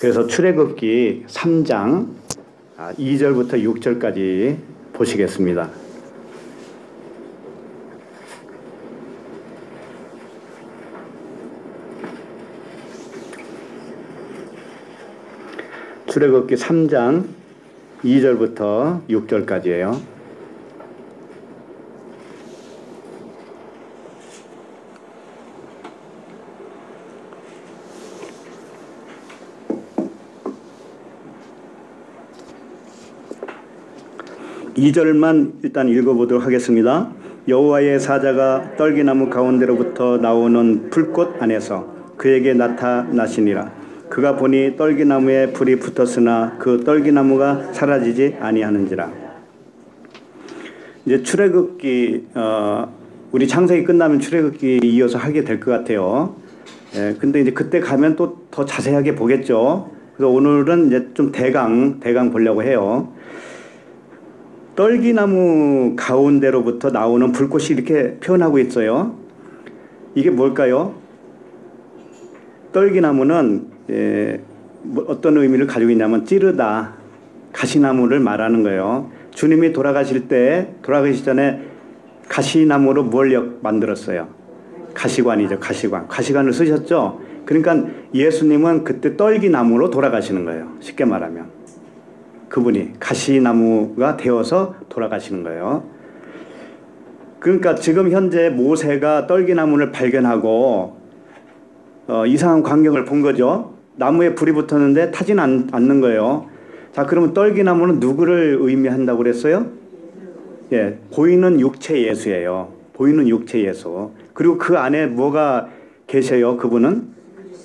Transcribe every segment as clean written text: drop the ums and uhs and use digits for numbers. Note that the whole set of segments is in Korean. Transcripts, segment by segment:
그래서 출애굽기 3장 2절부터 6절까지 보시겠습니다. 출애굽기 3장 2절부터 6절까지예요. 이 절만 일단 읽어보도록 하겠습니다. 여호와의 사자가 떨기나무 가운데로부터 나오는 불꽃 안에서 그에게 나타나시니라. 그가 보니 떨기나무에 불이 붙었으나 그 떨기나무가 사라지지 아니하는지라. 이제 출애굽기 우리 창세기 끝나면 출애굽기 이어서 하게 될 것 같아요. 근데 이제 그때 가면 또 더 자세하게 보겠죠. 그래서 오늘은 이제 좀 대강 보려고 해요. 떨기나무 가운데로부터 나오는 불꽃이 이렇게 표현하고 있어요. 이게 뭘까요? 떨기나무는 어떤 의미를 가지고 있냐면 찌르다, 가시나무를 말하는 거예요. 주님이 돌아가시기 전에 가시나무로 뭘 만들었어요? 가시관이죠. 가시관을 쓰셨죠. 그러니까 예수님은 그때 떨기나무로 돌아가시는 거예요. 쉽게 말하면 그분이 가시나무가 되어서 돌아가시는 거예요. 그러니까 지금 현재 모세가 떨기나무를 발견하고 이상한 광경을 본 거죠. 나무에 불이 붙었는데 타지는 않는 거예요. 자, 그러면 떨기나무는 누구를 의미한다고 그랬어요? 예, 보이는 육체 예수예요. 보이는 육체 예수. 그리고 그 안에 뭐가 계셔요? 그분은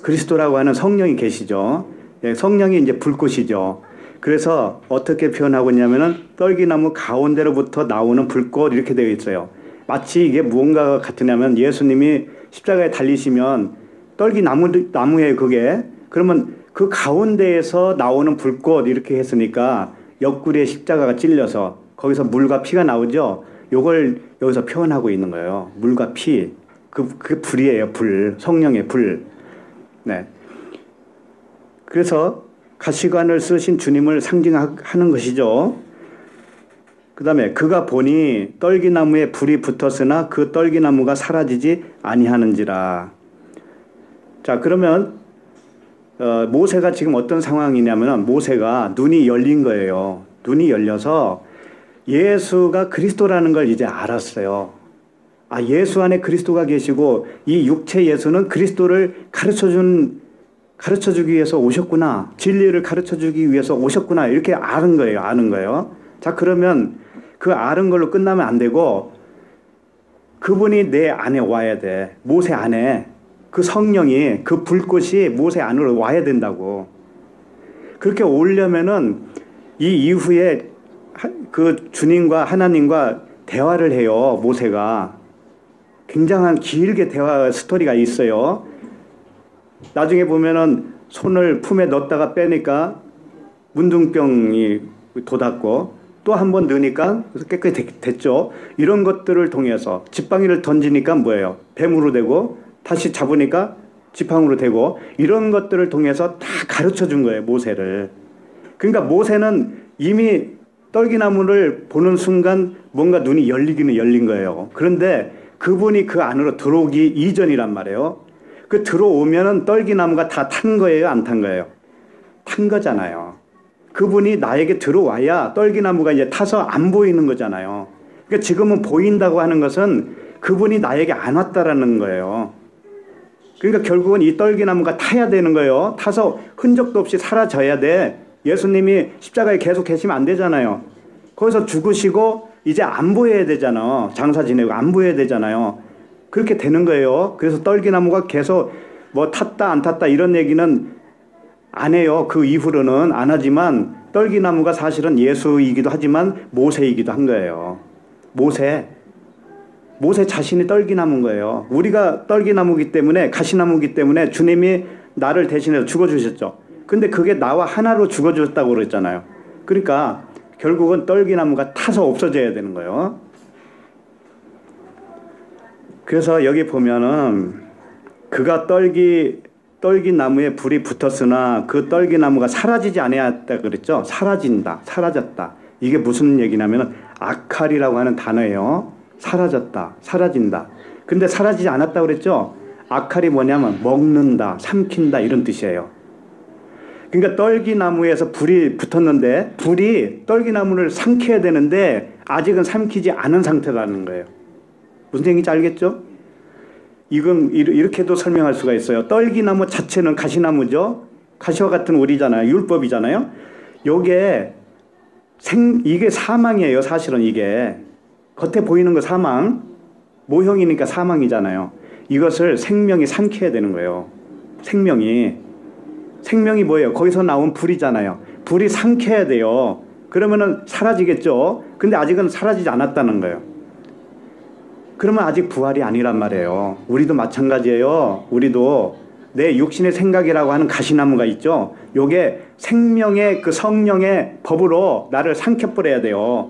그리스도라고 하는 성령이 계시죠. 예, 성령이 이제 불꽃이죠. 그래서 어떻게 표현하고 있냐면은 떨기나무 가운데로부터 나오는 불꽃 이렇게 되어 있어요. 마치 이게 무언가 같으냐면 예수님이 십자가에 달리시면 떨기나무예요, 그게. 그러면 그 가운데에서 나오는 불꽃 이렇게 했으니까 옆구리에 십자가가 찔려서 거기서 물과 피가 나오죠. 요걸 여기서 표현하고 있는 거예요. 물과 피. 그 불이에요, 불. 성령의 불. 네. 그래서 가시관을 쓰신 주님을 상징하는 것이죠. 그 다음에 그가 보니 떨기나무에 불이 붙었으나 그 떨기나무가 사라지지 아니하는지라. 자, 그러면 모세가 지금 어떤 상황이냐면 모세가 눈이 열린 거예요. 눈이 열려서 예수가 그리스도라는 걸 이제 알았어요. 아, 예수 안에 그리스도가 계시고 이 육체 예수는 그리스도를 가르쳐주기 위해서 오셨구나. 진리를 가르쳐주기 위해서 오셨구나. 이렇게 아는 거예요. 자, 그러면 그 아는 걸로 끝나면 안 되고 그분이 내 안에 와야 돼. 모세 안에. 그 성령이, 그 불꽃이 모세 안으로 와야 된다고. 그렇게 오려면은 이 이후에 그 주님과 하나님과 대화를 해요. 모세가. 굉장한 길게 대화 스토리가 있어요. 나중에 보면은 손을 품에 넣었다가 빼니까 문둥병이 돋았고 또 한 번 넣으니까 깨끗이 됐죠. 이런 것들을 통해서 지팡이를 던지니까 뭐예요? 뱀으로 되고 다시 잡으니까 지팡이로 되고 이런 것들을 통해서 다 가르쳐 준 거예요. 모세를. 그러니까 모세는 이미 떨기나무를 보는 순간 뭔가 눈이 열리기는 열린 거예요. 그런데 그분이 그 안으로 들어오기 이전이란 말이에요. 그 들어오면은 떨기나무가 다 탄 거예요? 안 탄 거예요? 탄 거잖아요. 그분이 나에게 들어와야 떨기나무가 이제 타서 안 보이는 거잖아요. 그러니까 지금은 보인다고 하는 것은 그분이 나에게 안 왔다라는 거예요. 그러니까 결국은 이 떨기나무가 타야 되는 거예요. 타서 흔적도 없이 사라져야 돼. 예수님이 십자가에 계속 계시면 안 되잖아요. 거기서 죽으시고 이제 안 보여야 되잖아. 장사 지내고 안 보여야 되잖아요. 그렇게 되는 거예요. 그래서 떨기나무가 계속 뭐 탔다 안 탔다 이런 얘기는 안 해요. 그 이후로는 안 하지만 떨기나무가 사실은 예수이기도 하지만 모세이기도 한 거예요. 모세 자신이 떨기나무인 거예요. 우리가 떨기나무이기 때문에 가시나무이기 때문에 주님이 나를 대신해서 죽어주셨죠. 근데 그게 나와 하나로 죽어주셨다고 그랬잖아요. 그러니까 결국은 떨기나무가 타서 없어져야 되는 거예요. 그래서 여기 보면은 그가 떨기나무에 불이 붙었으나 그 떨기나무가 사라지지 아니하였다 그랬죠. 사라진다, 사라졌다. 이게 무슨 얘기냐면 아칼이라고 하는 단어예요. 사라졌다, 사라진다. 근데 사라지지 않았다 그랬죠. 아칼이 뭐냐면 먹는다, 삼킨다 이런 뜻이에요. 그러니까 떨기나무에서 불이 붙었는데 불이 떨기나무를 삼켜야 되는데 아직은 삼키지 않은 상태라는 거예요. 무슨 얘기인지 알겠죠? 이건 이렇게도 설명할 수가 있어요. 떨기나무 자체는 가시나무죠. 가시와 같은 오리잖아요. 율법이잖아요. 이게 사망이에요. 사실은 이게 겉에 보이는 거 사망, 모형이니까 사망이잖아요. 이것을 생명이 삼켜야 되는 거예요. 생명이 뭐예요? 거기서 나온 불이잖아요. 불이 삼켜야 돼요. 그러면은 사라지겠죠. 근데 아직은 사라지지 않았다는 거예요. 그러면 아직 부활이 아니란 말이에요. 우리도 마찬가지예요. 우리도 내 육신의 생각이라고 하는 가시나무가 있죠. 요게 생명의 그 성령의 법으로 나를 삼켜버려야 돼요.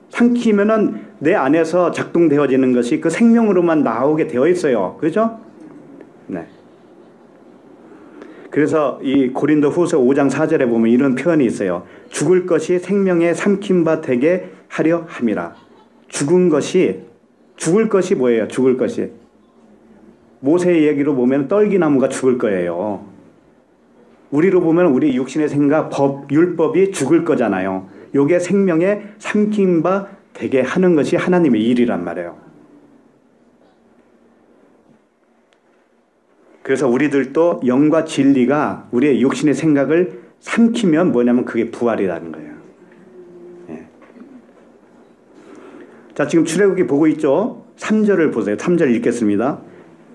삼키면은 내 안에서 작동되어지는 것이 그 생명으로만 나오게 되어 있어요. 그렇죠? 네. 그래서 이 고린도 후서 5장 4절에 보면 이런 표현이 있어요. 죽을 것이 생명에 삼킴바 되게 하려 함이라. 죽을 것이 뭐예요? 죽을 것이. 모세의 얘기로 보면 떨기나무가 죽을 거예요. 우리로 보면 우리 육신의 생각, 율법이 죽을 거잖아요. 요게 생명에 삼킴바 되게 하는 것이 하나님의 일이란 말이에요. 그래서 우리들도 영과 진리가 우리의 육신의 생각을 삼키면 뭐냐면 그게 부활이라는 거예요. 예. 자, 지금 출애굽기 보고 있죠? 3절을 보세요. 3절 읽겠습니다.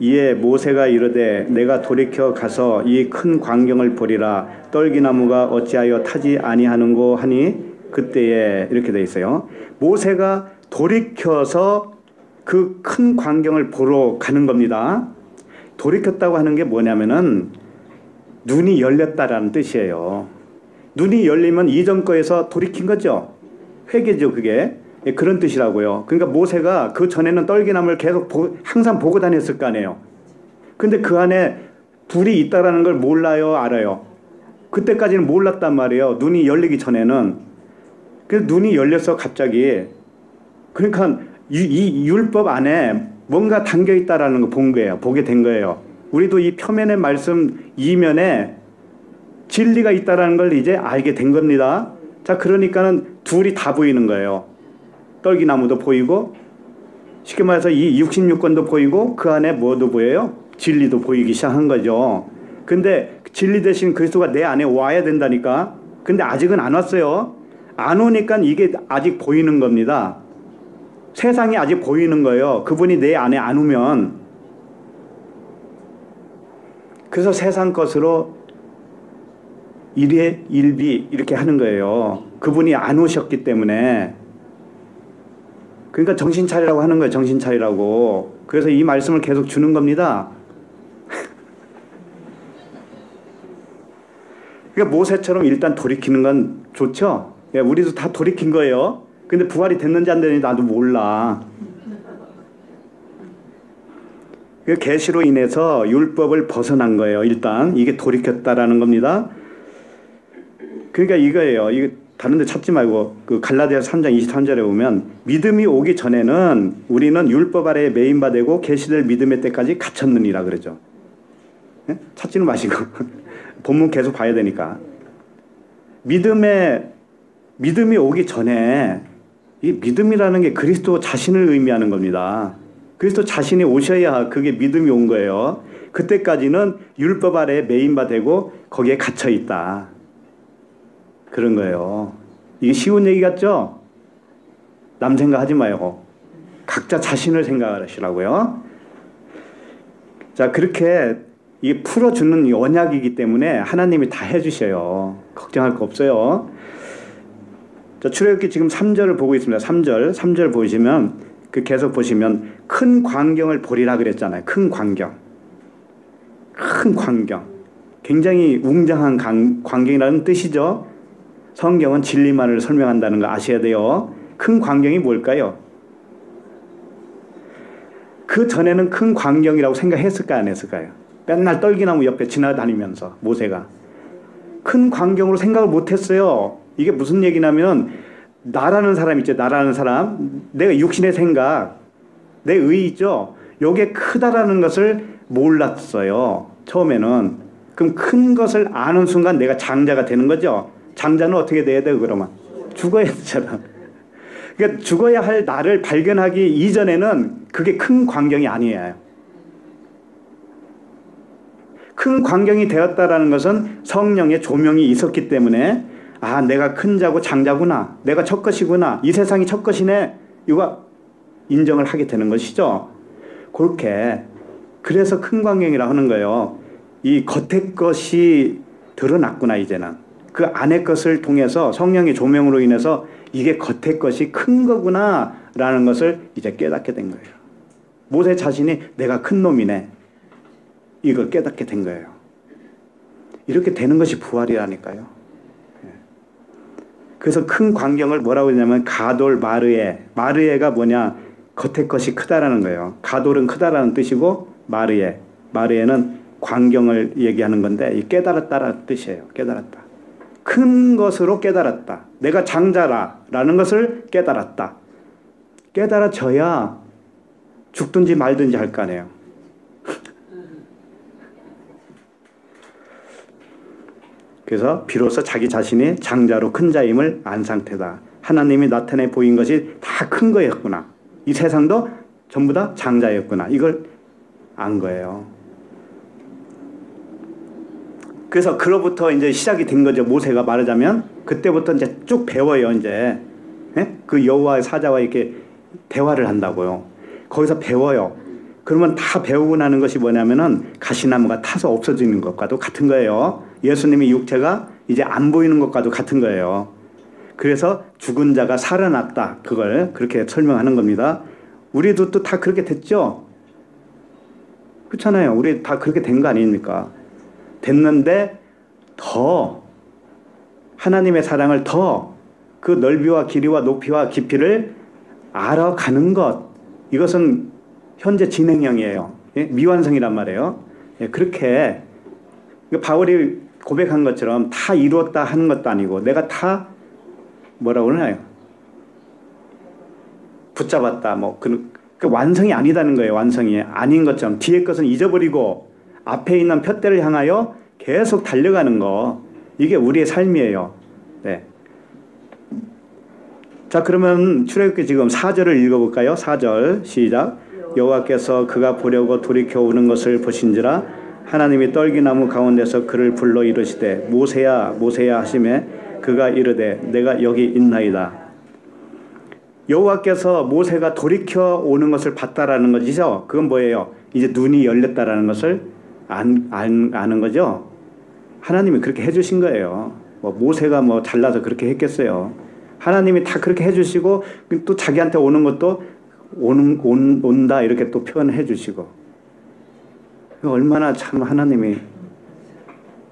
이에 모세가 이르되 내가 돌이켜 가서 이 큰 광경을 보리라. 떨기나무가 어찌하여 타지 아니하는고 하니 그때에 이렇게 돼 있어요. 모세가 돌이켜서 그 큰 광경을 보러 가는 겁니다. 돌이켰다고 하는 게 뭐냐면은 눈이 열렸다라는 뜻이에요. 눈이 열리면 이전 거에서 돌이킨 거죠. 회개죠, 그게. 그런 뜻이라고요. 그러니까 모세가 그 전에는 떨기나무를 계속 항상 보고 다녔을 거 아니에요. 근데 그 안에 불이 있다라는 걸 몰라요, 알아요? 그때까지는 몰랐단 말이에요. 눈이 열리기 전에는. 그래서 눈이 열려서 갑자기 그러니까 이 율법 안에 뭔가 담겨 있다라는 거 본 거예요. 보게 된 거예요. 우리도 이 표면의 말씀 이면에 진리가 있다라는 걸 이제 알게 된 겁니다. 자, 그러니까는 둘이 다 보이는 거예요. 떨기나무도 보이고 쉽게 말해서 이 66권도 보이고 그 안에 뭐도 보여요? 진리도 보이기 시작한 거죠. 근데 진리 대신 그리스도가 내 안에 와야 된다니까. 근데 아직은 안 왔어요. 안 오니까 이게 아직 보이는 겁니다. 세상이 아직 보이는 거예요. 그분이 내 안에 안 오면. 그래서 세상 것으로 일비 이렇게 하는 거예요. 그분이 안 오셨기 때문에. 그러니까 정신 차리라고 하는 거예요. 정신 차리라고. 그래서 이 말씀을 계속 주는 겁니다. 그러니까 모세처럼 일단 돌이키는 건 좋죠. 예, 우리도 다 돌이킨 거예요. 근데 부활이 됐는지 안 됐는지 나도 몰라. 그 계시로 인해서 율법을 벗어난 거예요. 일단 이게 돌이켰다라는 겁니다. 그러니까 이거예요. 이거 다른 데 찾지 말고 그 갈라디아서 3장 23절에 보면 믿음이 오기 전에는 우리는 율법 아래에 매인바 되고 계시될 믿음의 때까지 갇혔느니라 그러죠. 네? 찾지는 마시고 본문 계속 봐야 되니까. 믿음이 오기 전에 이 믿음이라는 게 그리스도 자신을 의미하는 겁니다. 그리스도 자신이 오셔야 그게 믿음이 온 거예요. 그때까지는 율법 아래에 매인바 되고 거기에 갇혀 있다. 그런 거예요. 이게 쉬운 얘기 같죠? 남 생각하지 마요. 각자 자신을 생각하시라고요. 자, 그렇게 이 풀어주는 이 언약이기 때문에 하나님이 다 해주셔요. 걱정할 거 없어요. 자, 출애굽기 지금 3절을 보고 있습니다. 3절 보시면 그 계속 보시면 큰 광경을 보리라 그랬잖아요. 큰 광경. 굉장히 웅장한 광경이라는 뜻이죠. 성경은 진리만을 설명한다는 거 아셔야 돼요. 큰 광경이 뭘까요? 그 전에는 큰 광경이라고 생각했을까요? 안 했을까요? 맨날 떨기나무 옆에 지나다니면서 모세가 큰 광경으로 생각을 못했어요. 이게 무슨 얘기냐면 나라는 사람 있죠. 나라는 사람. 내가 육신의 생각, 내 의 있죠. 요게 크다라는 것을 몰랐어요. 처음에는. 그럼 큰 것을 아는 순간 내가 장자가 되는 거죠. 장자는 어떻게 돼야 돼요, 그러면? 죽어야 되잖아. 그러니까 죽어야 할 나를 발견하기 이전에는 그게 큰 광경이 아니에요. 큰 광경이 되었다라는 것은 성령의 조명이 있었기 때문에 아, 내가 큰 자고 장자구나. 내가 첫 것이구나. 이 세상이 첫 것이네. 이거 인정을 하게 되는 것이죠. 그렇게 그래서 큰 광경이라 하는 거예요. 이 겉의 것이 드러났구나 이제는. 그 안의 것을 통해서 성령의 조명으로 인해서 이게 겉의 것이 큰 거구나 라는 것을 이제 깨닫게 된 거예요. 모세 자신이 내가 큰 놈이네. 이걸 깨닫게 된 거예요. 이렇게 되는 것이 부활이라니까요. 그래서 큰 광경을 뭐라고 하냐면 가돌 마르에. 마르에가 뭐냐? 겉의 것이 크다라는 거예요. 가돌은 크다라는 뜻이고 마르에는 광경을 얘기하는 건데 이 깨달았다라는 뜻이에요. 깨달았다. 큰 것으로 깨달았다. 내가 장자라는 것을 깨달았다. 깨달아져야 죽든지 말든지 할 거 아니에요. 그래서 비로소 자기 자신이 장자로 큰 자임을 안 상태다. 하나님이 나타내 보인 것이 다 큰 거였구나. 이 세상도 전부 다 장자였구나. 이걸 안 거예요. 그래서 그로부터 이제 시작이 된 거죠. 모세가 말하자면 그때부터 이제 쭉 배워요. 이제 그 여호와의 사자와 이렇게 대화를 한다고요. 거기서 배워요. 그러면 다 배우고 나는 것이 뭐냐면은 가시나무가 타서 없어지는 것과도 같은 거예요. 예수님의 육체가 이제 안 보이는 것과도 같은 거예요. 그래서 죽은 자가 살아났다. 그걸 그렇게 설명하는 겁니다. 우리도 또 다 그렇게 됐죠? 그렇잖아요. 우리 다 그렇게 된 거 아닙니까? 됐는데 더 하나님의 사랑을 더 그 넓이와 길이와 높이와 깊이를 알아가는 것. 이것은 현재 진행형이에요. 미완성이란 말이에요. 그렇게 바울이 고백한 것처럼 다 이루었다 하는 것도 아니고 내가 다 뭐라고 그러나요? 붙잡았다. 뭐 그 완성이 아니다는 거예요. 완성이 아닌 것처럼 뒤에 것은 잊어버리고 앞에 있는 푯대를 향하여 계속 달려가는 거. 이게 우리의 삶이에요. 네. 자, 그러면 출애굽기 지금 4절을 읽어볼까요? 4절 시작. 여호와께서 그가 보려고 돌이켜 오는 것을 보신지라 하나님이 떨기나무 가운데서 그를 불러 이르시되 모세야 모세야 하시매 그가 이르되 내가 여기 있나이다. 여호와께서 모세가 돌이켜 오는 것을 봤다라는 것이죠. 그건 뭐예요? 이제 눈이 열렸다라는 것을 아는 거죠. 하나님이 그렇게 해주신 거예요. 뭐 모세가 뭐 잘나서 그렇게 했겠어요. 하나님이 다 그렇게 해주시고 또 자기한테 오는 것도 온다 이렇게 또 표현해 주시고 얼마나 참 하나님이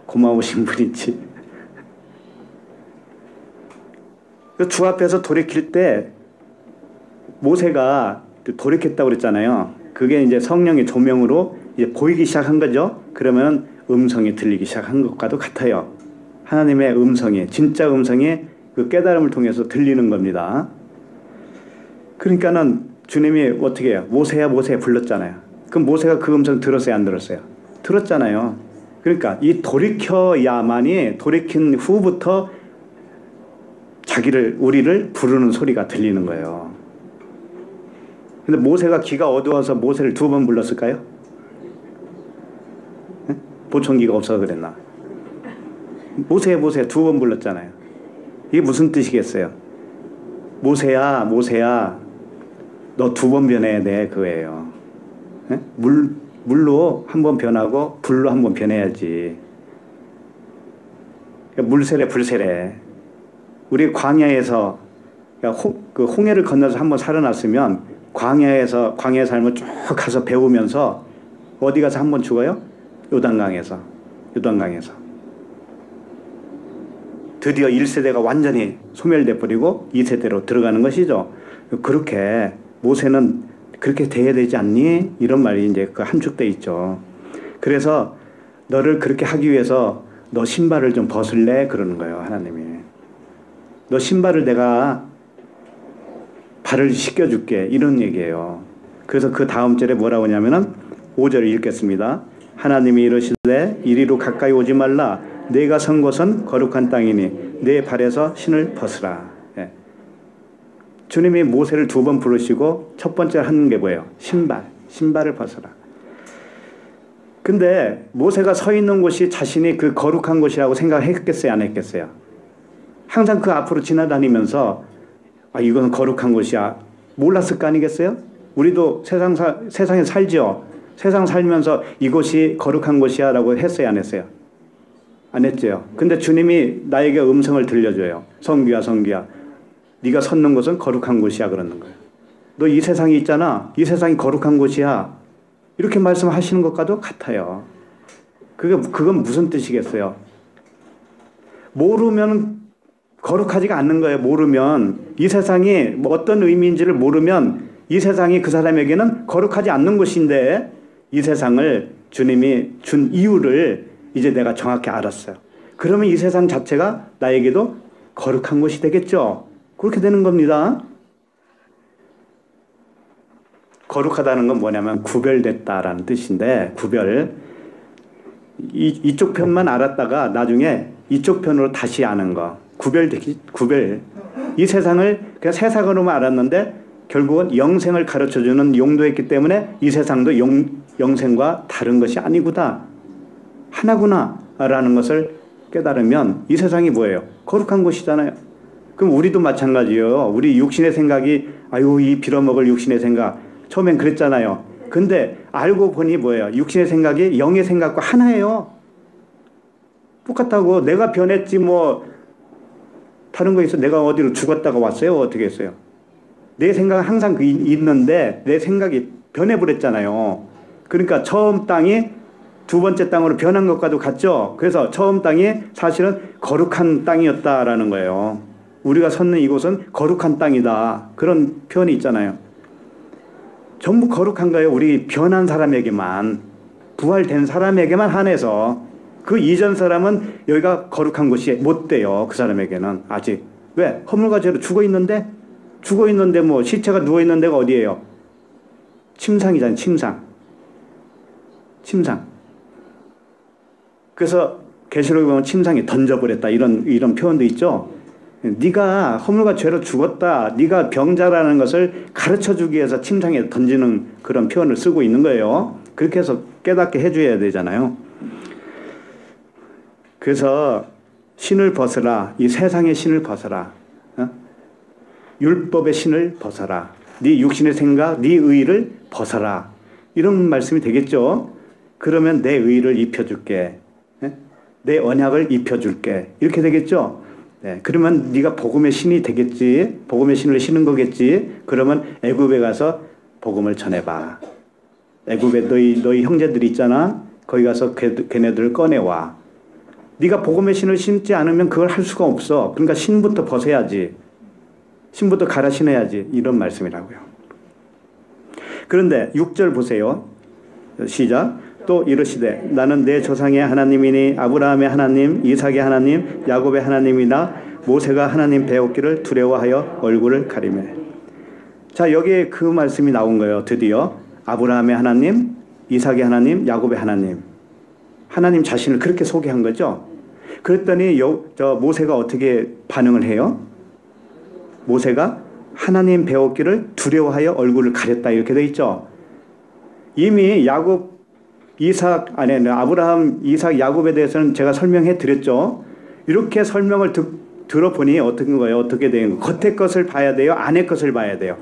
고마우신 분인지. 주 앞에서 돌이킬 때 모세가 돌이켰다고 그랬잖아요. 그게 이제 성령의 조명으로 이제 보이기 시작한 거죠. 그러면 음성이 들리기 시작한 것과도 같아요. 하나님의 음성이 진짜 음성이 그 깨달음을 통해서 들리는 겁니다. 그러니까는 주님이 어떻게 해요? 모세야 모세야 불렀잖아요. 그럼 모세가 그 음성 들었어요? 안 들었어요? 들었잖아요. 그러니까 이 돌이켜야만이 돌이킨 후부터 우리를 부르는 소리가 들리는 거예요. 근데 모세가 귀가 어두워서 모세를 2번 불렀을까요? 보청기가 없어서 그랬나? 모세 모세 2번 불렀잖아요. 이게 무슨 뜻이겠어요? 모세야 모세야 너 2번 변해야 돼 그거예요. 물로 한 번 변하고 불로 한 번 변해야지. 그러니까 물세례 불세례. 우리 광야에서 그 홍해를 건너서 한 번 살아났으면 광야의 삶을 쭉 가서 배우면서 어디 가서 한 번 죽어요? 요단강에서. 드디어 1세대가 완전히 소멸돼 버리고 2세대로 들어가는 것이죠. 그렇게 모세는 그렇게 돼야 되지 않니? 이런 말이 이제 그 함축돼 있죠. 그래서 너를 그렇게 하기 위해서 너 신발을 좀 벗을래? 그러는 거예요, 하나님이. 너 신발을 내가 발을 씻겨줄게. 이런 얘기예요. 그래서 그 다음 절에 뭐라고 하냐면은 5절을 읽겠습니다. 하나님이 이르시되 이리로 가까이 오지 말라. 내가 선 곳은 거룩한 땅이니 내 발에서 신을 벗으라. 예. 주님이 모세를 2번 부르시고 첫 번째 하는 게 뭐예요? 신발을 벗으라. 근데 모세가 서 있는 곳이 자신이 그 거룩한 곳이라고 생각했겠어요? 안 했겠어요? 항상 그 앞으로 지나다니면서 이건 거룩한 곳이야. 몰랐을 거 아니겠어요? 우리도 세상에 살죠. 세상 살면서 이곳이 거룩한 곳이야 라고 했어요? 안 했어요? 안 했죠. 근데 주님이 나에게 음성을 들려줘요. 성규야, 성규야. 네가 섰는 곳은 거룩한 곳이야 그러는 거예요. 너 이 세상에 있잖아. 이 세상이 거룩한 곳이야. 이렇게 말씀하시는 것과도 같아요. 그건 무슨 뜻이겠어요? 모르면 거룩하지가 않는 거예요. 모르면 이 세상이 어떤 의미인지를 모르면 이 세상이 그 사람에게는 거룩하지 않는 곳인데 이 세상을 주님이 준 이유를 이제 내가 정확히 알았어요. 그러면 이 세상 자체가 나에게도 거룩한 곳이 되겠죠. 그렇게 되는 겁니다. 거룩하다는 건 뭐냐면 구별됐다라는 뜻인데 구별. 이쪽 편만 알았다가 나중에 이쪽 편으로 다시 아는 거. 구별. 이 세상을 그냥 세상으로만 알았는데 결국은 영생을 가르쳐주는 용도였기 때문에 이 세상도 영생과 다른 것이 아니구나. 하나구나 라는 것을 깨달으면 이 세상이 뭐예요? 거룩한 곳이잖아요. 그럼 우리도 마찬가지예요. 우리 육신의 생각이 이 빌어먹을 육신의 생각. 처음엔 그랬잖아요. 근데 알고 보니 뭐예요? 육신의 생각이 영의 생각과 하나예요. 똑같다고. 내가 변했지 다른 거 있어. 내가 어디로 죽었다가 왔어요? 어떻게 했어요? 내 생각은 항상 있는데 내 생각이 변해버렸잖아요. 그러니까 처음 땅이 두 번째 땅으로 변한 것과도 같죠. 그래서 처음 땅이 사실은 거룩한 땅이었다라는 거예요. 우리가 섰는 이곳은 거룩한 땅이다. 그런 표현이 있잖아요. 전부 거룩한 거예요. 우리 변한 사람에게만, 부활된 사람에게만 한해서. 그 이전 사람은 여기가 거룩한 곳이 못 돼요. 그 사람에게는 아직. 왜? 허물과 죄로 죽어 있는데 시체가 누워 있는 데가 어디예요? 침상이잖아요. 침상. 그래서 계시록에 보면 침상에 던져버렸다 이런 표현도 있죠. 네가 허물과 죄로 죽었다. 네가 병자라는 것을 가르쳐주기 위해서 침상에 던지는 그런 표현을 쓰고 있는 거예요. 그렇게 해서 깨닫게 해줘야 되잖아요. 그래서 신을 벗으라. 이 세상의 신을 벗어라. 율법의 신을 벗어라. 네 육신의 생각, 네 의를 벗어라. 이런 말씀이 되겠죠. 그러면 내 의를 입혀줄게. 내 언약을 입혀줄게. 이렇게 되겠죠. 네, 그러면 네가 복음의 신이 되겠지. 복음의 신을 신은 거겠지. 그러면 애굽에 가서 복음을 전해봐. 애굽에 너희 형제들이 있잖아. 거기 가서 걔네들을 꺼내와. 네가 복음의 신을 신지 않으면 그걸 할 수가 없어. 그러니까 신부터 벗어야지. 신부터 갈아 신어야지. 이런 말씀이라고요. 그런데 6절 보세요. 시작. 또 이르시되 나는 내 조상의 하나님이니 아브라함의 하나님, 이삭의 하나님, 야곱의 하나님이나 모세가 하나님 배웠기를 두려워하여 얼굴을 가리매. 자, 여기에 그 말씀이 나온 거예요. 드디어 아브라함의 하나님, 이삭의 하나님, 야곱의 하나님. 하나님 자신을 그렇게 소개한 거죠. 그랬더니 모세가 어떻게 반응을 해요? 모세가 하나님 배웠기를 두려워하여 얼굴을 가렸다 이렇게 돼 있죠. 이미 아브라함, 이삭, 야곱에 대해서는 제가 설명해 드렸죠. 이렇게 설명을 들어보니 어떤 거예요? 어떻게 되는 거예요? 겉의 것을 봐야 돼요? 안의 것을 봐야 돼요?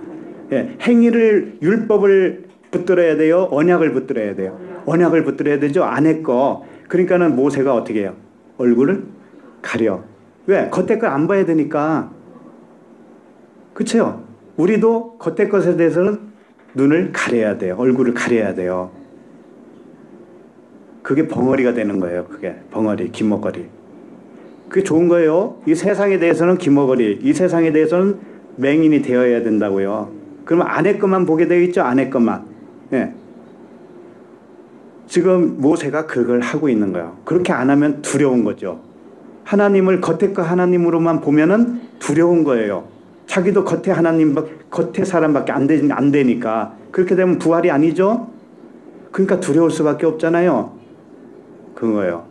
예, 행위를, 율법을 붙들어야 돼요? 언약을 붙들어야 돼요? 언약을 붙들어야 되죠? 안의 거. 그러니까는 모세가 어떻게 해요? 얼굴을 가려. 왜? 겉의 걸 안 봐야 되니까. 그렇죠? 우리도 겉의 것에 대해서는 눈을 가려야 돼요. 얼굴을 가려야 돼요. 그게 벙어리가 되는 거예요. 그게 벙어리, 기머거리. 그게 좋은 거예요. 이 세상에 대해서는 기머거리, 이 세상에 대해서는 맹인이 되어야 된다고요. 그러면 안의 것만 보게 되어 있죠. 안의 것만. 예. 지금 모세가 그걸 하고 있는 거예요. 그렇게 안 하면 두려운 거죠. 하나님을 겉에 거 하나님으로만 보면은 두려운 거예요. 자기도 겉에 하나님, 겉에 사람밖에 안 되니까. 그렇게 되면 부활이 아니죠? 그러니까 두려울 수밖에 없잖아요. 그거예요.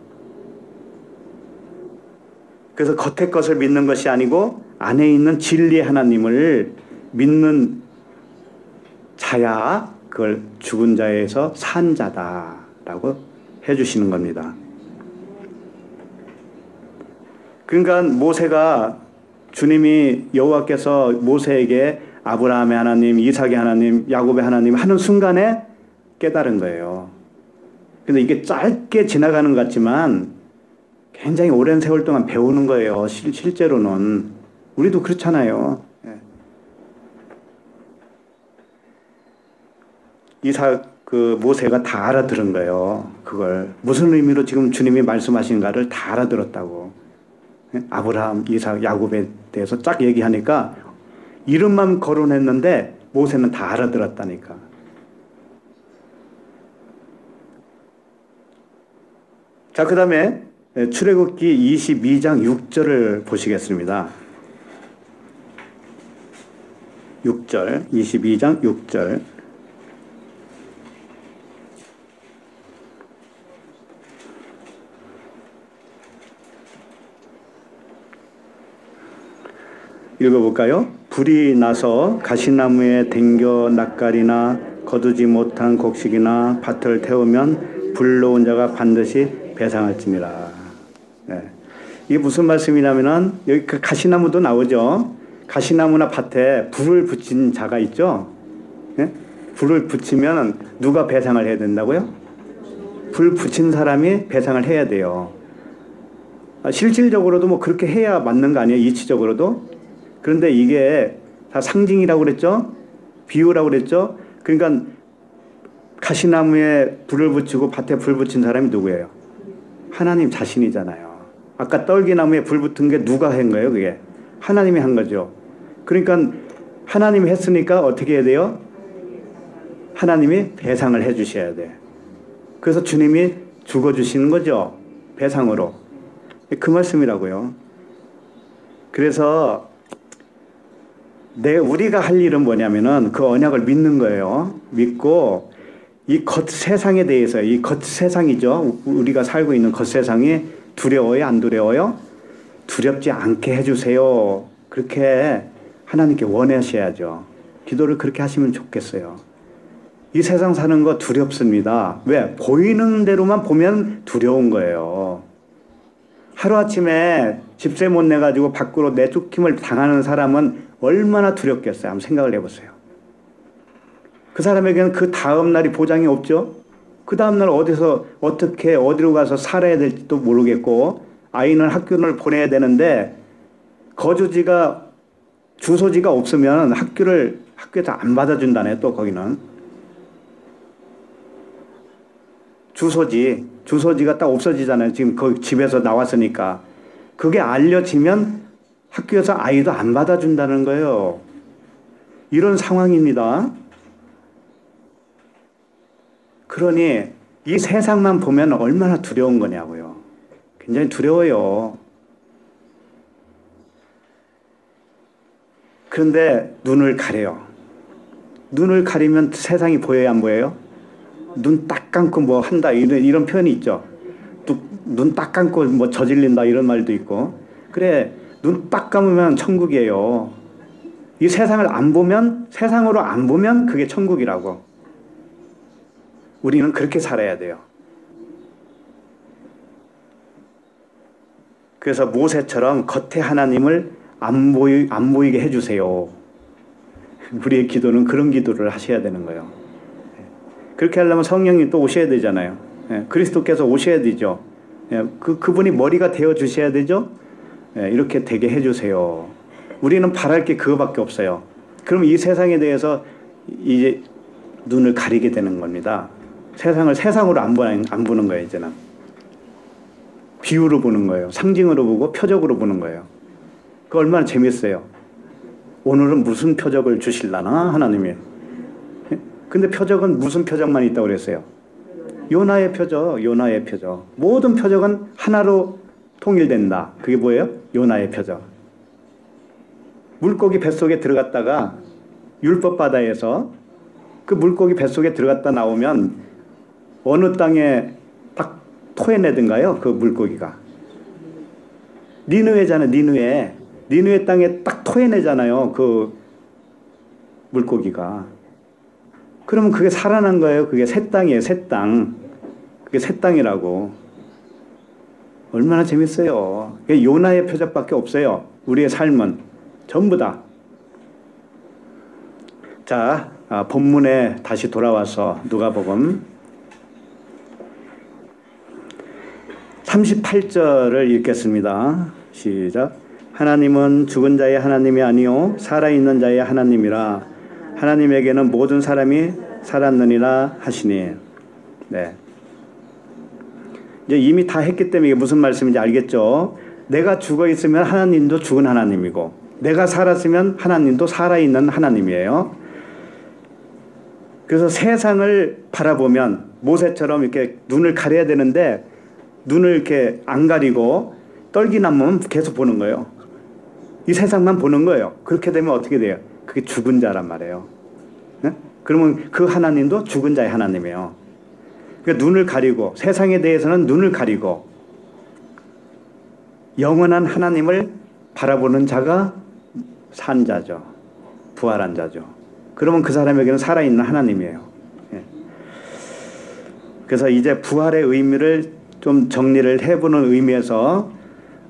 그래서 겉에 것을 믿는 것이 아니고 안에 있는 진리의 하나님을 믿는 자야 그걸 죽은 자에서 산 자다라고 해주시는 겁니다. 그러니까 모세가 주님이 여호와께서 모세에게 아브라함의 하나님, 이삭의 하나님, 야곱의 하나님 하는 순간에 깨달은 거예요. 근데 이게 짧게 지나가는 것 같지만 굉장히 오랜 세월 동안 배우는 거예요. 실제로는. 우리도 그렇잖아요. 모세가 다 알아들은 거예요. 그걸. 무슨 의미로 지금 주님이 말씀하신가를 다 알아들었다고. 아브라함, 이삭, 야곱에 대해서 쫙 얘기하니까 이름만 거론했는데 모세는 다 알아들었다니까. 자, 그 다음에 출애굽기 22장 6절을 보시겠습니다. 6절, 22장 6절. 읽어볼까요? 불이 나서 가시나무에 댕겨 낯가리나 거두지 못한 곡식이나 밭을 태우면 불러온 자가 반드시 배상할지니라. 네. 이게 무슨 말씀이냐면은 여기 그 가시나무도 나오죠. 가시나무나 밭에 불을 붙인 자가 있죠. 네? 불을 붙이면 누가 배상을 해야 된다고요? 불 붙인 사람이 배상을 해야 돼요. 실질적으로도 뭐 그렇게 해야 맞는 거 아니에요? 이치적으로도. 그런데 이게 다 상징이라고 그랬죠? 비유라고 그랬죠? 그러니까 가시나무에 불을 붙이고 밭에 불 붙인 사람이 누구예요? 하나님 자신이잖아요. 아까 떨기나무에 불 붙은 게 누가 한 거예요? 그게 하나님이 한 거죠. 그러니까 하나님이 했으니까 어떻게 해야 돼요? 하나님이 배상을 해 주셔야 돼. 그래서 주님이 죽어주시는 거죠. 배상으로. 그 말씀이라고요. 그래서 우리가 할 일은 뭐냐면은 그 언약을 믿는 거예요. 믿고 이 겉세상에 대해서, 이 겉세상이죠. 우리가 살고 있는 겉세상이 두려워요? 안 두려워요? 두렵지 않게 해주세요. 그렇게 하나님께 원하셔야죠. 기도를 그렇게 하시면 좋겠어요. 이 세상 사는 거 두렵습니다. 왜? 보이는 대로만 보면 두려운 거예요. 하루아침에 집세 못 내가지고 밖으로 내쫓김을 당하는 사람은 얼마나 두렵겠어요. 한번 생각을 해보세요. 그 사람에게는 그 다음날이 보장이 없죠. 그 다음날 어디로 가서 살아야 될지도 모르겠고 아이는 학교를 보내야 되는데 주소지가 없으면 학교에서 안 받아준다네. 또 거기는 주소지가 딱 없어지잖아요. 지금 그 집에서 나왔으니까. 그게 알려지면 학교에서 아이도 안 받아준다는 거예요. 이런 상황입니다. 그러니 이 세상만 보면 얼마나 두려운 거냐고요. 굉장히 두려워요. 그런데 눈을 가려요. 눈을 가리면 세상이 보여요, 안 보여요? 눈 딱 감고 뭐 한다 이런 표현이 있죠. 눈 딱 감고 뭐 저질린다 이런 말도 있고. 그래, 눈 딱 감으면 천국이에요. 이 세상을 안 보면, 세상으로 안 보면 그게 천국이라고. 우리는 그렇게 살아야 돼요. 그래서 모세처럼 겉에 하나님을 안 보이게 해주세요. 우리의 기도는 그런 기도를 하셔야 되는 거예요. 그렇게 하려면 성령님 또 오셔야 되잖아요. 그리스도께서 오셔야 되죠. 그분이 머리가 되어 주셔야 되죠. 이렇게 되게 해주세요. 우리는 바랄 게 그거밖에 없어요. 그럼 이 세상에 대해서 이제 눈을 가리게 되는 겁니다. 세상을 세상으로 안 보는 거예요, 이제는. 비유로 보는 거예요. 상징으로 보고 표적으로 보는 거예요. 그 얼마나 재밌어요. 오늘은 무슨 표적을 주실라나 하나님이. 근데 표적은 무슨 표적만 있다고 그랬어요? 요나의 표적, 요나의 표적. 모든 표적은 하나로 통일된다. 그게 뭐예요? 요나의 표적. 물고기 뱃속에 들어갔다가 율법 바다에서 그 물고기 뱃속에 들어갔다 나오면 어느 땅에 딱 토해내든가요? 그 물고기가. 니느웨잖아요. 니느웨. 니느웨 땅에 딱 토해내잖아요. 그 물고기가. 그러면 그게 살아난 거예요. 그게 새 땅이에요. 새 땅. 그게 새 땅이라고. 얼마나 재밌어요. 그게 요나의 표적밖에 없어요. 우리의 삶은. 전부 다. 자, 본문에 다시 돌아와서 누가복음 38절을 읽겠습니다. 시작. 하나님은 죽은 자의 하나님이 아니요 살아있는 자의 하나님이라. 하나님에게는 모든 사람이 살았느니라 하시니. 네. 이제 이미 다 했기 때문에 이게 무슨 말씀인지 알겠죠? 내가 죽어 있으면 하나님도 죽은 하나님이고, 내가 살았으면 하나님도 살아있는 하나님이에요. 그래서 세상을 바라보면 모세처럼 이렇게 눈을 가려야 되는데 눈을 이렇게 안 가리고 떨기나무만 계속 보는 거예요. 이 세상만 보는 거예요. 그렇게 되면 어떻게 돼요? 그게 죽은 자란 말이에요. 네? 그러면 그 하나님도 죽은 자의 하나님이에요. 그러니까 눈을 가리고, 세상에 대해서는 눈을 가리고 영원한 하나님을 바라보는 자가 산 자죠. 부활한 자죠. 그러면 그 사람에게는 살아있는 하나님이에요. 예. 그래서 이제 부활의 의미를 좀 정리를 해보는 의미에서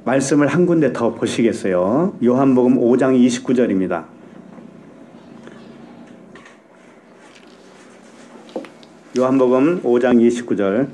말씀을 한 군데 더 보시겠어요? 요한복음 5장 29절입니다. 요한복음 5장 29절.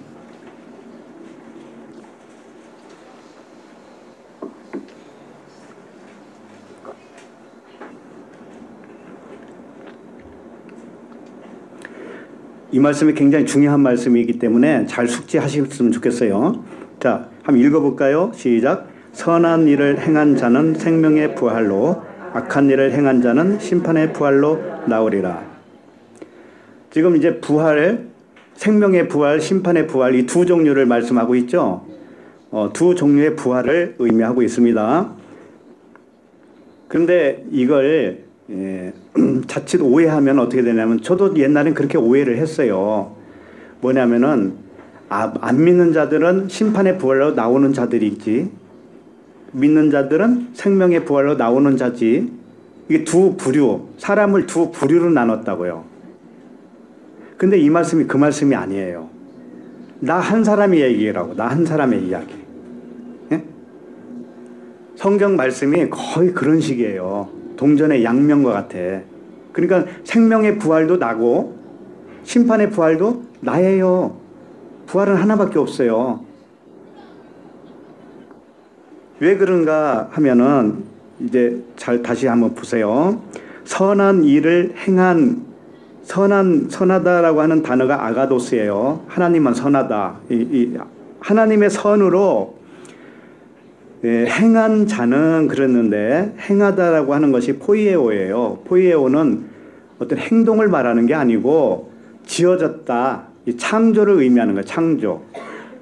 이 말씀이 굉장히 중요한 말씀이기 때문에 잘 숙지하셨으면 좋겠어요. 자, 한번 읽어볼까요? 시작. 선한 일을 행한 자는 생명의 부활로, 악한 일을 행한 자는 심판의 부활로 나오리라. 지금 이제 부활, 생명의 부활, 심판의 부활, 이 두 종류를 말씀하고 있죠. 두 종류의 부활을 의미하고 있습니다. 그런데 이걸 자칫 오해하면 어떻게 되냐면, 저도 옛날엔 그렇게 오해를 했어요. 뭐냐면은 안 믿는 자들은 심판의 부활로 나오는 자들이지, 믿는 자들은 생명의 부활로 나오는 자지. 이게 두 부류, 사람을 두 부류로 나눴다고요. 근데 이 말씀이 그 말씀이 아니에요. 나 한 사람의 얘기라고. 나 한 사람의 이야기. 예? 성경 말씀이 거의 그런 식이에요. 동전의 양면과 같아. 그러니까 생명의 부활도 나고 심판의 부활도 나예요. 부활은 하나밖에 없어요. 왜 그런가 하면은 이제 잘 다시 한번 보세요. 선한 일을 행한, 선하다라고 하는 단어가 아가도스예요. 하나님은 선하다. 하나님의 선으로 행한 자는 그랬는데, 행하다라고 하는 것이 포이에오예요. 포이에오는 어떤 행동을 말하는 게 아니고 지어졌다. 이 창조를 의미하는 거예요. 창조.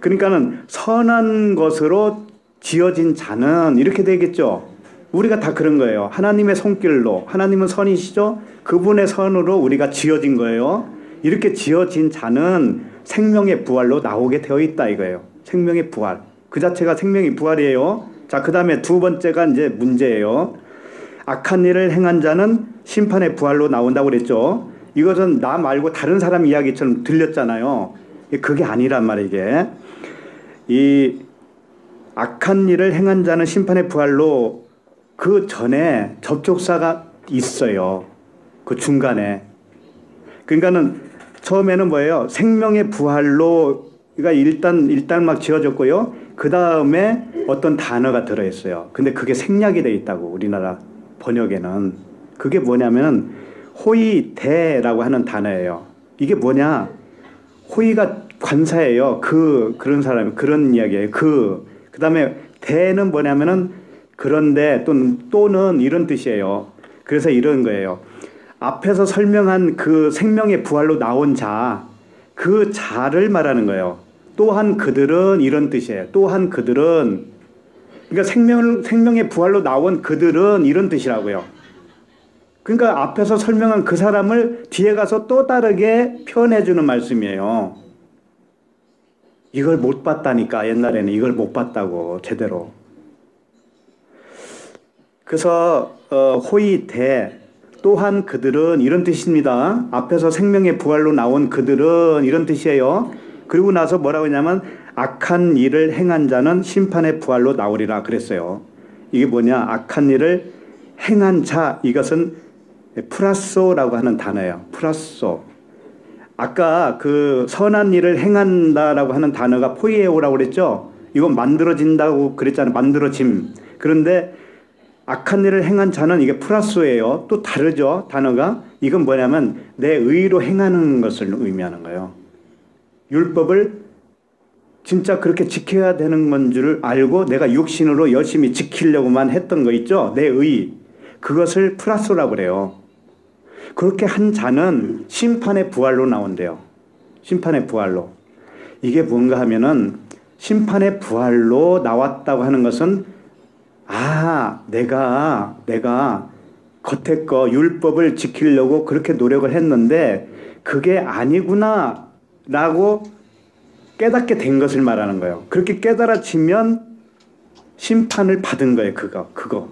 그러니까는 선한 것으로 지어진 자는 이렇게 되겠죠. 우리가 다 그런 거예요. 하나님의 손길로, 하나님은 선이시죠. 그분의 선으로 우리가 지어진 거예요. 이렇게 지어진 자는 생명의 부활로 나오게 되어 있다 이거예요. 생명의 부활. 그 자체가 생명의 부활이에요. 자, 그 다음에 두 번째가 이제 문제예요. 악한 일을 행한 자는 심판의 부활로 나온다고 그랬죠. 이것은 나 말고 다른 사람 이야기처럼 들렸잖아요. 그게 아니란 말이에요, 이게. 이 악한 일을 행한 자는 심판의 부활로, 그 전에 접촉사가 있어요. 그 중간에. 그러니까는 처음에는 뭐예요? 생명의 부활로, 그러니까 일단 막 지어졌고요. 그 다음에 어떤 단어가 들어있어요. 근데 그게 생략이 돼 있다고, 우리나라 번역에는. 그게 뭐냐면 호의대라고 하는 단어예요. 이게 뭐냐? 호의가 관사예요. 그런 사람, 그런 이야기예요. 그 다음에 대는 뭐냐면은 그런데 또는 이런 뜻이에요. 그래서 이런 거예요. 앞에서 설명한 그 생명의 부활로 나온 자, 그 자를 말하는 거예요. 또한 그들은 이런 뜻이에요. 또한 그들은, 그러니까 생명의 부활로 나온 그들은 이런 뜻이라고요. 그러니까 앞에서 설명한 그 사람을 뒤에 가서 또 다르게 표현해 주는 말씀이에요. 이걸 못 봤다니까. 옛날에는 이걸 못 봤다고 제대로. 그래서 호의대 또한 그들은 이런 뜻입니다. 앞에서 생명의 부활로 나온 그들은 이런 뜻이에요. 그리고 나서 뭐라고 했냐면 악한 일을 행한 자는 심판의 부활로 나오리라 그랬어요. 이게 뭐냐? 악한 일을 행한 자, 이것은 프라소라고 하는 단어예요. 프라소. 아까 그 선한 일을 행한다라고 하는 단어가 포이에오라고 그랬죠. 이건 만들어진다고 그랬잖아요. 만들어짐. 그런데 악한 일을 행한 자는 이게 프라소예요. 또 다르죠. 단어가. 이건 뭐냐면 내 의로 행하는 것을 의미하는 거예요. 율법을 진짜 그렇게 지켜야 되는 건 줄 알고 내가 육신으로 열심히 지키려고만 했던 거 있죠. 내 의. 그것을 프라소라고 그래요. 그렇게 한 자는 심판의 부활로 나온대요. 심판의 부활로. 이게 뭔가 하면은 심판의 부활로 나왔다고 하는 것은 내가 겉에 거 율법을 지키려고 그렇게 노력을 했는데 그게 아니구나 라고 깨닫게 된 것을 말하는 거예요. 그렇게 깨달아지면 심판을 받은 거예요. 그거.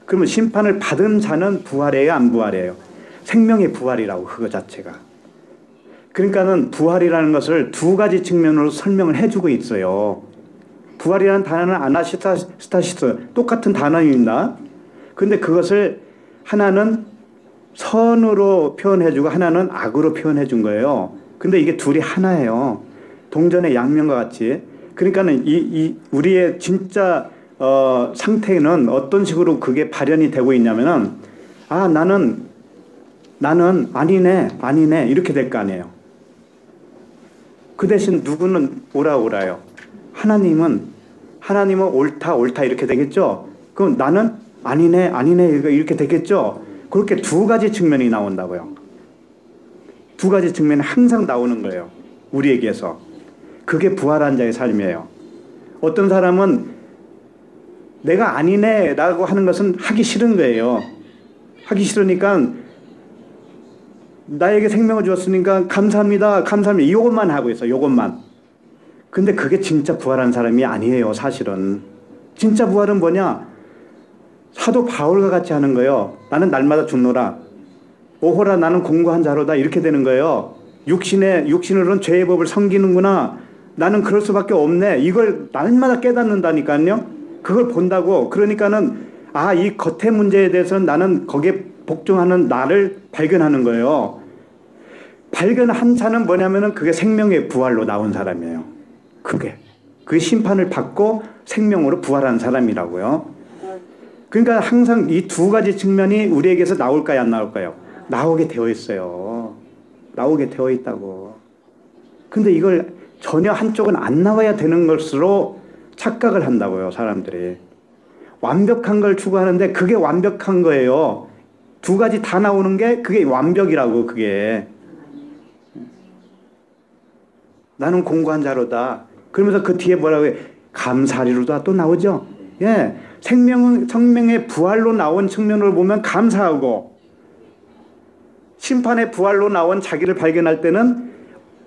그러면 심판을 받은 자는 부활이에요, 안 부활이에요? 생명의 부활이라고, 그거 자체가. 그러니까는 부활이라는 것을 두 가지 측면으로 설명을 해주고 있어요. 부활이라는 단어는 아나스타시스, 똑같은 단어입니다. 그런데 그것을 하나는 선으로 표현해주고 하나는 악으로 표현해준 거예요. 근데 이게 둘이 하나예요. 동전의 양면과 같이. 그러니까는 우리의 진짜 상태는 어떤 식으로 그게 발현이 되고 있냐면은 나는 아니네 이렇게 될 거 아니에요. 그 대신 누구는 오라요. 하나님은 옳다 이렇게 되겠죠. 그럼 나는 아니네 이렇게 되겠죠. 그렇게 두 가지 측면이 나온다고요. 두 가지 측면이 항상 나오는 거예요. 우리에게서. 그게 부활한 자의 삶이에요. 어떤 사람은 내가 아니네 라고 하는 것은 하기 싫은 거예요. 하기 싫으니까 나에게 생명을 주었으니까 감사합니다. 이것만 하고 있어. 이것만. 근데 그게 진짜 부활한 사람이 아니에요. 사실은. 진짜 부활은 뭐냐? 사도 바울과 같이 하는 거예요. 나는 날마다 죽노라. 오호라 나는 공고한 자로다. 이렇게 되는 거예요. 육신으로는 죄의 법을 섬기는구나. 나는 그럴 수밖에 없네. 이걸 날마다 깨닫는다니까요. 그걸 본다고. 그러니까는 이 겉의 문제에 대해서는 나는 거기에 복종하는 나를 발견하는 거예요. 발견한 자는 뭐냐면은 그게 생명의 부활로 나온 사람이에요. 그게 심판을 받고 생명으로 부활한 사람이라고요. 그러니까 항상 이 두 가지 측면이 우리에게서 나올까요, 안 나올까요? 나오게 되어 있어요. 나오게 되어 있다고. 근데 이걸 전혀 한쪽은 안 나와야 되는 것으로 착각을 한다고요, 사람들이. 완벽한 걸 추구하는데 그게 완벽한 거예요. 두 가지 다 나오는 게 그게 완벽이라고, 그게. 나는 공고한 자로다. 그러면서 그 뒤에 뭐라고 해? 감사리로다 또 나오죠. 예. 생명의 부활로 나온 측면으로 보면 감사하고, 심판의 부활로 나온 자기를 발견할 때는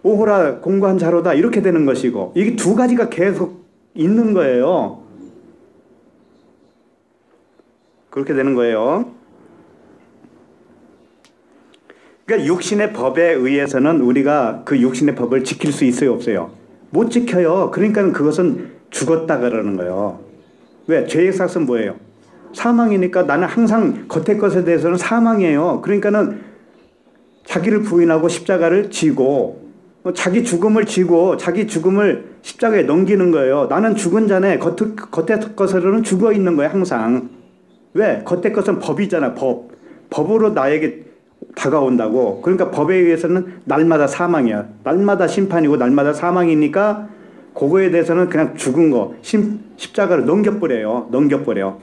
오호라 공고한 자로다 이렇게 되는 것이고, 이게 두 가지가 계속 있는 거예요. 그렇게 되는 거예요. 그러니까 육신의 법에 의해서는 우리가 그 육신의 법을 지킬 수 있어요, 없어요? 못 지켜요. 그러니까 그것은 죽었다 그러는 거예요. 왜? 죄의 삭은 뭐예요? 사망이니까 나는 항상 겉의 것에 대해서는 사망이에요. 그러니까는 자기를 부인하고 십자가를 지고 자기 죽음을 지고 자기 죽음을 십자가에 넘기는 거예요. 나는 죽은 자네. 겉의 것으로는 죽어 있는 거예요, 항상. 왜? 겉의 것은 법이잖아, 법. 법으로 나에게 다가온다고. 그러니까 법에 의해서는 날마다 사망이야. 날마다 심판이고 날마다 사망이니까 그거에 대해서는 그냥 죽은 거, 십자가를 넘겨버려요.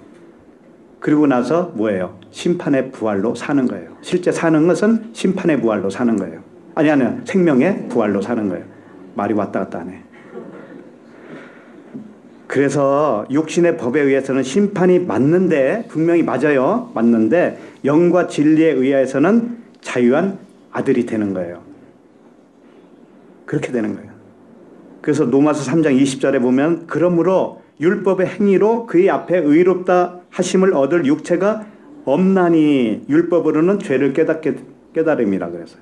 그리고 나서 뭐예요? 심판의 부활로 사는 거예요. 실제 사는 것은 심판의 부활로 사는 거예요. 아니, 생명의 부활로 사는 거예요. 말이 왔다 갔다 하네. 그래서 육신의 법에 의해서는 심판이 맞는데, 분명히 맞아요. 맞는데 영과 진리에 의해서는 자유한 아들이 되는 거예요. 그렇게 되는 거예요. 그래서 로마서 3장 20절에 보면 그러므로 율법의 행위로 그의 앞에 의롭다 하심을 얻을 육체가 없나니 율법으로는 죄를 깨달음이라 그랬어요.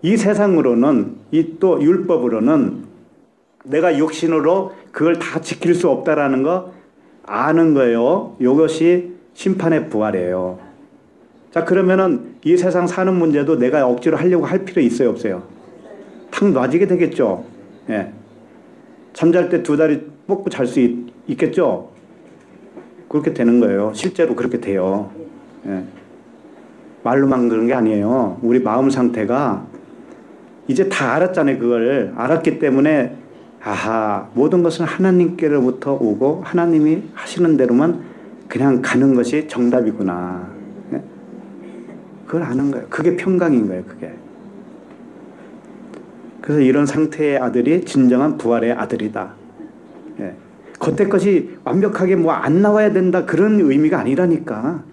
이 세상으로는, 이 또 율법으로는 내가 육신으로 그걸 다 지킬 수 없다라는 거 아는 거예요. 이것이 심판의 부활이에요. 자, 그러면은 이 세상 사는 문제도 내가 억지로 하려고 할 필요 있어요, 없어요? 탁 놔지게 되겠죠. 예. 잠잘 때 두 다리 뻗고 잘 수 있겠죠? 그렇게 되는 거예요. 실제로 그렇게 돼요. 예. 말로만 그런 게 아니에요. 우리 마음 상태가 이제 다 알았잖아요. 그걸 알았기 때문에 아하, 모든 것은 하나님께로부터 오고 하나님이 하시는 대로만 그냥 가는 것이 정답이구나. 예? 그걸 아는 거예요. 그게 평강인 거예요. 그게. 그래서 이런 상태의 아들이 진정한 부활의 아들이다. 예. 겉에 것이 완벽하게 뭐 안 나와야 된다 그런 의미가 아니라니까.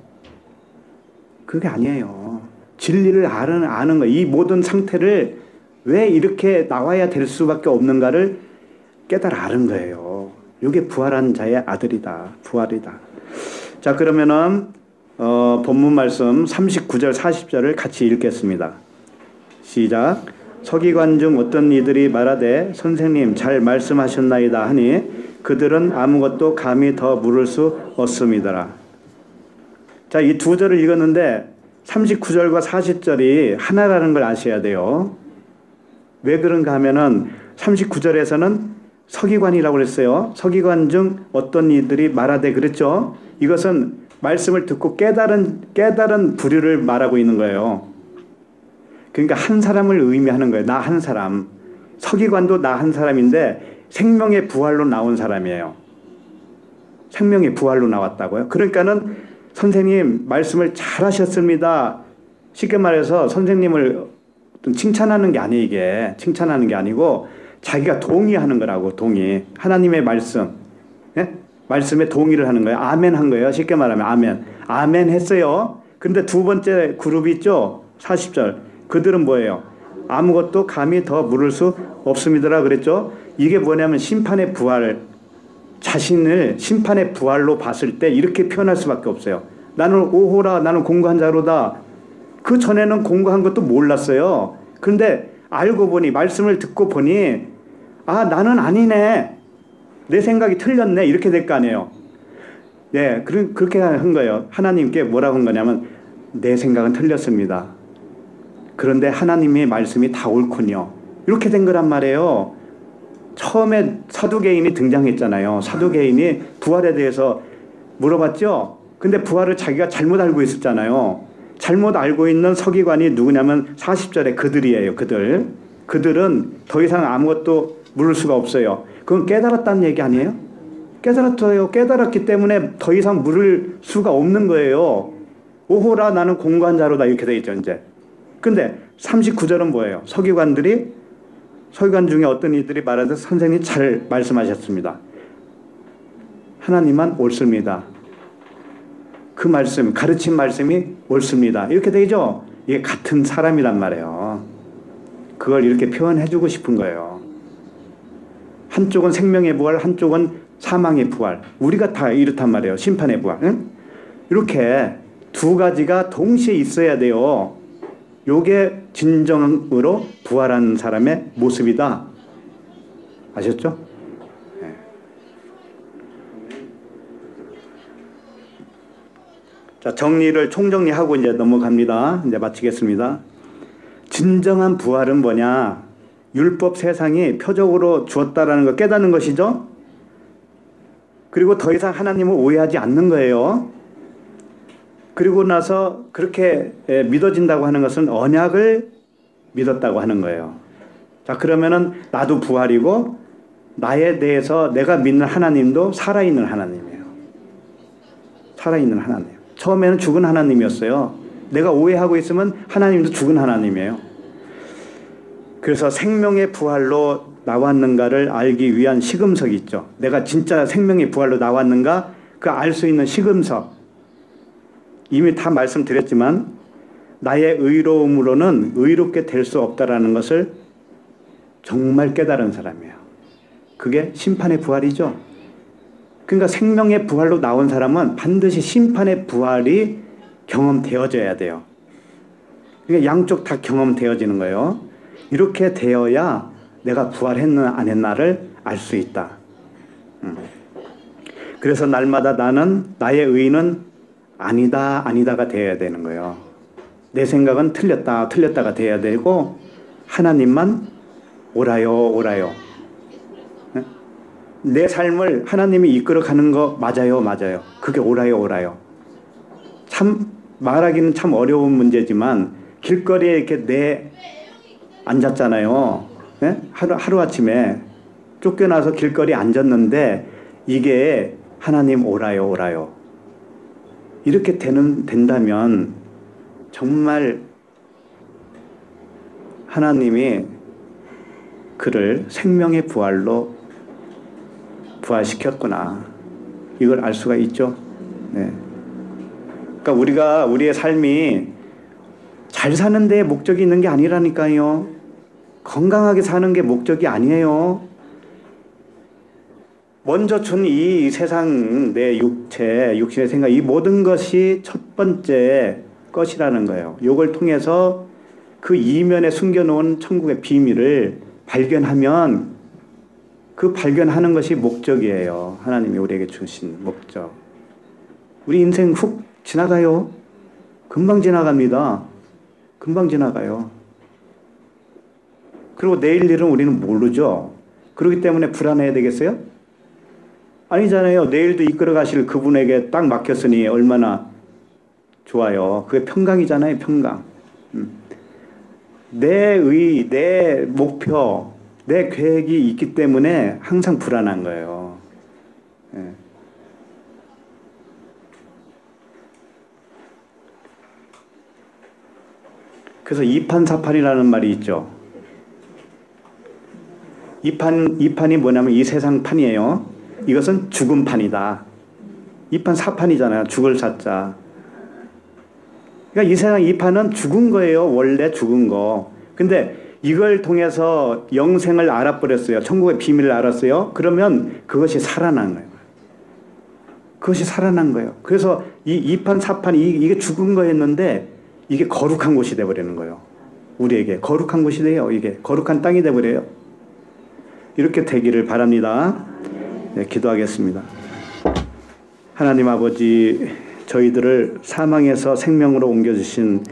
그게 아니에요. 진리를 아는 거예요. 이 모든 상태를 왜 이렇게 나와야 될 수밖에 없는가를 깨달아 아는 거예요. 이게 부활한 자의 아들이다. 부활이다. 자, 그러면은 본문 말씀 39절 40절을 같이 읽겠습니다. 시작. 서기관 중 어떤 이들이 말하되 선생님 잘 말씀하셨나이다 하니 그들은 아무것도 감히 더 물을 수 없음이더라. 자, 이 두 절을 읽었는데 39절과 40절이 하나라는 걸 아셔야 돼요. 왜 그런가 하면은 39절에서는 서기관이라고 그랬어요. 서기관 중 어떤 이들이 말하되 그랬죠. 이것은 말씀을 듣고 깨달은 부류를 말하고 있는 거예요. 그러니까 한 사람을 의미하는 거예요. 나 한 사람. 서기관도 나 한 사람인데 생명의 부활로 나온 사람이에요. 생명의 부활로 나왔다고요. 그러니까는 선생님 말씀을 잘하셨습니다. 쉽게 말해서 선생님을 칭찬하는 게 아니에요. 이게 칭찬하는 게 아니고 자기가 동의하는 거라고. 동의. 하나님의 말씀, 예? 말씀에 동의를 하는 거예요. 아멘 한 거예요. 쉽게 말하면 아멘. 아멘 했어요. 근데 두 번째 그룹이 있죠. 40절. 그들은 뭐예요? 아무것도 감히 더 물을 수 없음이더라 그랬죠. 이게 뭐냐면 심판의 부활, 자신을 심판의 부활로 봤을 때 이렇게 표현할 수밖에 없어요. 나는 오호라, 나는 공고한 자로다. 그 전에는 공고한 것도 몰랐어요. 그런데 알고 보니, 말씀을 듣고 보니 아, 나는 아니네. 내 생각이 틀렸네. 이렇게 될 거 아니에요. 예, 그렇게 한 거예요. 하나님께 뭐라고 한 거냐면 내 생각은 틀렸습니다. 그런데 하나님의 말씀이 다 옳군요. 이렇게 된 거란 말이에요. 처음에 사두개인이 등장했잖아요. 사두개인이 부활에 대해서 물어봤죠. 근데 부활을 자기가 잘못 알고 있었잖아요. 잘못 알고 있는 서기관이 누구냐면 40절에 그들이에요. 그들은 더 이상 아무것도 물을 수가 없어요. 그건 깨달았다는 얘기 아니에요? 깨달았어요. 깨달았기 때문에 더 이상 물을 수가 없는 거예요. 오호라 나는 공고한 자로다 이렇게 돼 있죠. 이제. 근데 39절은 뭐예요? 서기관 중에 어떤 이들이 말하듯 선생님 잘 말씀하셨습니다. 하나님만 옳습니다. 그 말씀, 가르친 말씀이 옳습니다. 이렇게 되죠? 이게 같은 사람이란 말이에요. 그걸 이렇게 표현해주고 싶은 거예요. 한쪽은 생명의 부활, 한쪽은 사망의 부활. 우리가 다 이렇단 말이에요. 심판의 부활. 응? 이렇게 두 가지가 동시에 있어야 돼요. 요게 진정으로 부활한 사람의 모습이다. 아셨죠? 네. 자, 총정리하고 이제 넘어갑니다. 이제 마치겠습니다. 진정한 부활은 뭐냐? 율법 세상이 표적으로 주었다라는 걸 깨닫는 것이죠. 그리고 더 이상 하나님을 오해하지 않는 거예요. 그리고 나서 그렇게 믿어진다고 하는 것은 언약을 믿었다고 하는 거예요. 자, 그러면은 나도 부활이고 나에 대해서 내가 믿는 하나님도 살아있는 하나님이에요. 살아있는 하나님. 처음에는 죽은 하나님이었어요. 내가 오해하고 있으면 하나님도 죽은 하나님이에요. 그래서 생명의 부활로 나왔는가를 알기 위한 시금석이 있죠. 내가 진짜 생명의 부활로 나왔는가 그 알 수 있는 시금석. 이미 다 말씀드렸지만 나의 의로움으로는 의롭게 될 수 없다라는 것을 정말 깨달은 사람이에요. 그게 심판의 부활이죠. 그러니까 생명의 부활로 나온 사람은 반드시 심판의 부활이 경험되어져야 돼요. 그러니까 양쪽 다 경험되어지는 거예요. 이렇게 되어야 내가 부활했나 안 했나를 알 수 있다. 그래서 날마다 나는 나의 의는 아니다 아니다가 되어야 되는 거예요. 내 생각은 틀렸다가 되어야 되고 하나님만 옳아요. 내 삶을 하나님이 이끌어가는 거 맞아요. 그게 옳아요. 참 말하기는 참 어려운 문제지만 길거리에 이렇게 앉았잖아요. 네? 하루아침에 쫓겨나서 길거리에 앉았는데 이게 하나님 옳아요. 이렇게 된다면 정말 하나님이 그를 생명의 부활로 부활시켰구나. 이걸 알 수가 있죠. 네. 그러니까 우리의 삶이 잘 사는 데 목적이 있는 게 아니라니까요. 건강하게 사는 게 목적이 아니에요. 먼저 준 이 세상, 내 육신의 생각, 이 모든 것이 첫 번째 것이라는 거예요. 이걸 통해서 그 이면에 숨겨놓은 천국의 비밀을 발견하면 그 발견하는 것이 목적이에요. 하나님이 우리에게 주신 목적. 우리 인생 훅 지나가요. 금방 지나갑니다. 금방 지나가요. 그리고 내일 일은 우리는 모르죠. 그렇기 때문에 불안해야 되겠어요? 아니잖아요. 내일도 이끌어 가실 그분에게 딱 맡겼으니 얼마나 좋아요. 그게 평강이잖아요. 평강. 내 목표, 내 계획이 있기 때문에 항상 불안한 거예요. 예. 그래서 이판사판이라는 말이 있죠. 이판이 뭐냐면 이 세상 판이에요. 이것은 죽은 판이다. 이판 사판이잖아요. 죽을 사자. 그러니까 이 세상 이판은 죽은 거예요. 원래 죽은 거. 근데 이걸 통해서 영생을 알아버렸어요. 천국의 비밀을 알았어요. 그러면 그것이 살아난 거예요. 그것이 살아난 거예요. 그래서 이 이판 사판 이게 죽은 거였는데 이게 거룩한 곳이 돼버리는 거예요. 우리에게 거룩한 곳이 돼요. 이게 거룩한 땅이 돼버려요. 이렇게 되기를 바랍니다. 네, 기도하겠습니다. 하나님 아버지, 저희들을 사망에서 생명으로 옮겨주신